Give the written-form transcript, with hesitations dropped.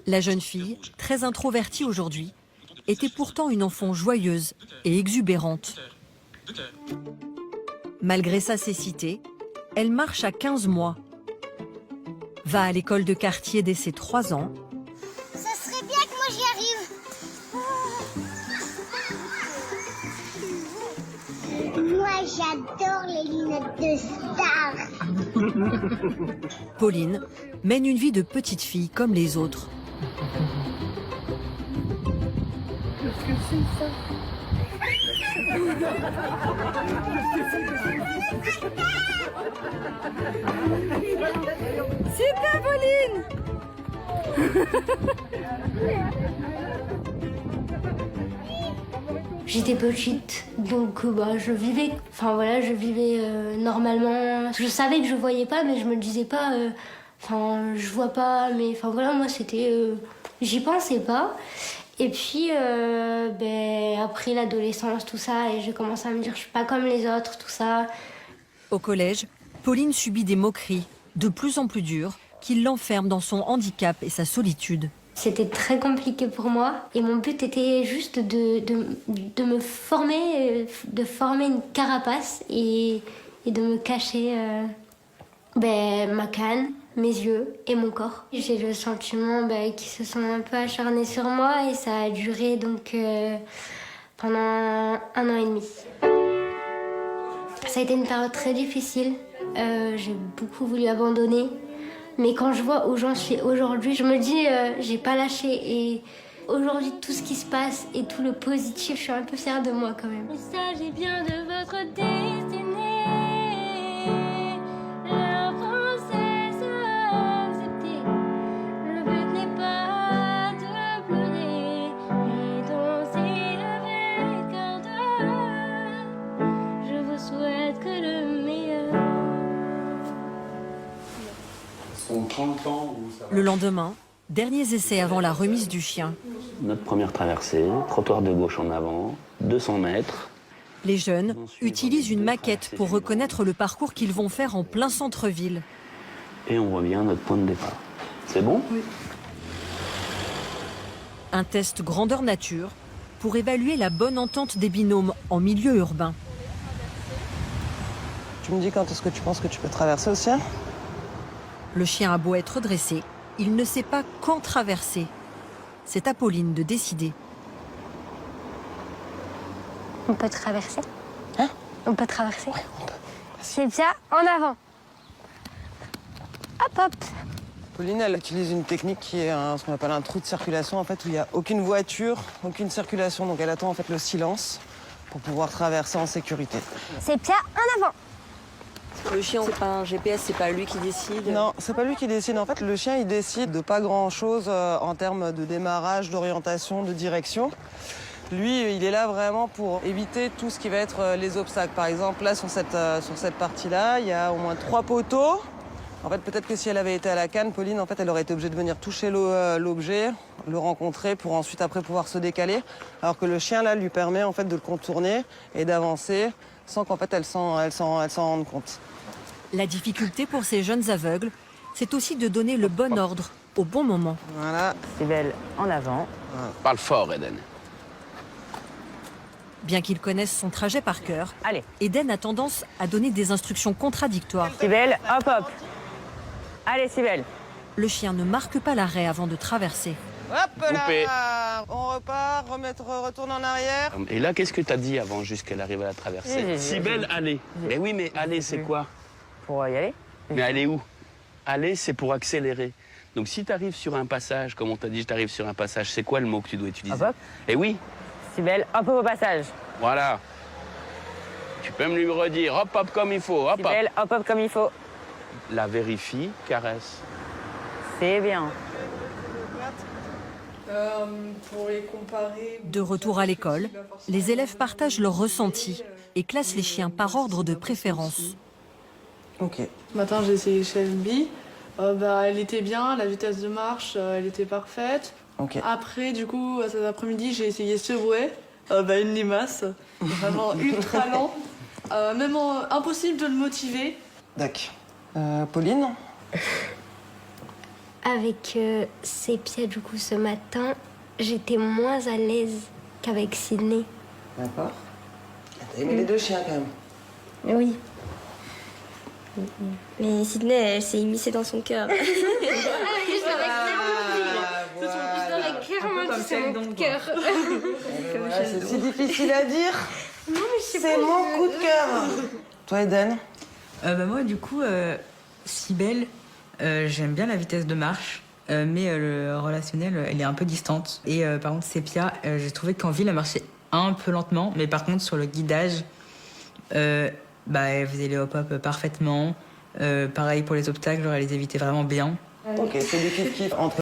La jeune fille, très introvertie aujourd'hui, était pourtant une enfant joyeuse et exubérante. Malgré sa cécité, elle marche à 15 mois, va à l'école de quartier dès ses 3 ans. Ça serait bien que moi j'y arrive. Moi j'adore les lunettes de star. Pauline mène une vie de petite fille comme les autres. Qu'est-ce que c'est ça? Super Pauline. J'étais petite, donc je vivais normalement. Je savais que je voyais pas, mais je me disais pas, je vois pas, mais moi c'était, j'y pensais pas. Et puis après l'adolescence, tout ça, et j'ai commencé à me dire je suis pas comme les autres, tout ça. Au collège, Pauline subit des moqueries de plus en plus dures qui l'enferment dans son handicap et sa solitude. C'était très compliqué pour moi et mon but était juste de me former, de former une carapace et de me cacher ma canne, mes yeux et mon corps. J'ai le sentiment qu'ils se sont un peu acharnés sur moi et ça a duré donc pendant 1 an et demi. Ça a été une période très difficile. J'ai beaucoup voulu abandonner. Mais quand je vois où j'en suis aujourd'hui, je me dis, j'ai pas lâché. Et aujourd'hui, tout ce qui se passe et tout le positif, je suis un peu fière de moi quand même. Il s'agit bien de votre destinée. La princesse a accepté. Le but n'est pas de pleurer et danser avec ardeur. Je vous souhaite que le meilleur. Le lendemain, derniers essais avant la remise du chien. Notre première traversée, trottoir de gauche en avant, 200 mètres. Les jeunes utilisent une maquette pour reconnaître le parcours qu'ils vont faire en plein centre-ville. Et on revient à notre point de départ. C'est bon? Oui. Un test grandeur nature pour évaluer la bonne entente des binômes en milieu urbain. Tu me dis quand est-ce que tu penses que tu peux traverser aussi? Le chien a beau être dressé, il ne sait pas quand traverser. C'est à Pauline de décider. On peut traverser? Hein? On peut traverser? Oui, on peut. C'est bien, en avant. Hop, hop. Pauline, elle utilise une technique qui est ce qu'on appelle un trou de circulation, en fait, où il n'y a aucune voiture, aucune circulation. Donc elle attend en fait le silence pour pouvoir traverser en sécurité. C'est bien, en avant. Le chien, c'est pas un GPS, c'est pas lui qui décide. Non, c'est pas lui qui décide. En fait, le chien, il décide de pas grand-chose en termes de démarrage, d'orientation, de direction. Lui, il est là vraiment pour éviter tout ce qui va être les obstacles. Par exemple, là, sur cette partie-là, il y a au moins 3 poteaux. En fait, peut-être que si elle avait été à la canne, Pauline, en fait, elle aurait été obligée de venir toucher l'objet, le rencontrer pour ensuite, après, pouvoir se décaler. Alors que le chien, là, lui permet, en fait, de le contourner et d'avancer sans qu'en fait, elle s'en rende compte. La difficulté pour ces jeunes aveugles, c'est aussi de donner le bon ordre au bon moment. Voilà. Cybèle en avant. Parle fort, Eden. Bien qu'il connaisse son trajet par cœur, Allez. Eden a tendance à donner des instructions contradictoires. Cybèle, hop hop. Allez Cybèle. Le chien ne marque pas l'arrêt avant de traverser. Hop là. Coupé. On repart, retourne en arrière. Et là, qu'est-ce que t'as dit avant, jusqu'elle arrive à la traversée? Cybèle, allez. Mais oui, mais aller, c'est quoi? Pour y aller. Mais aller où? Aller, c'est pour accélérer. Donc si tu arrives sur un passage, comme on t'a dit, tu arrives sur un passage, c'est quoi le mot que tu dois utiliser? Hop hop. Eh oui, Cybèle, hop hop au passage. voilà. Tu peux me lui redire, hop hop comme il faut, hop hop. Cybèle, hop hop comme il faut. La vérifie, caresse. C'est bien. Pour les comparer... De retour à l'école, les élèves partagent leurs ressentis et classent les chiens par ordre de préférence. Ok. Ce matin, j'ai essayé Shelby. Elle était bien, la vitesse de marche, elle était parfaite. Ok. Après, du coup, cet après-midi, j'ai essayé Subway. Une limace, vraiment ultra lent. Même impossible de le motiver. D'accord. Pauline? Avec Sepia, du coup, ce matin, j'étais moins à l'aise qu'avec Sydney. D'accord. T'as aimé les deux chiens quand même? Oui. Mais Sydney, elle s'est immiscée dans son cœur. C'est mon cœur. C'est si difficile à dire. C'est mon coup de cœur. Toi, Eden? Moi, du coup, Cybèle, j'aime bien la vitesse de marche, mais le relationnel, elle est un peu distante. Et par contre, Sepia, j'ai trouvé qu'en ville, elle marchait un peu lentement, mais par contre, sur le guidage, elle faisait les hop-hop parfaitement. Pareil pour les obstacles, genre, elle les évitait vraiment bien. Ok, c'est du kiff-kiff entre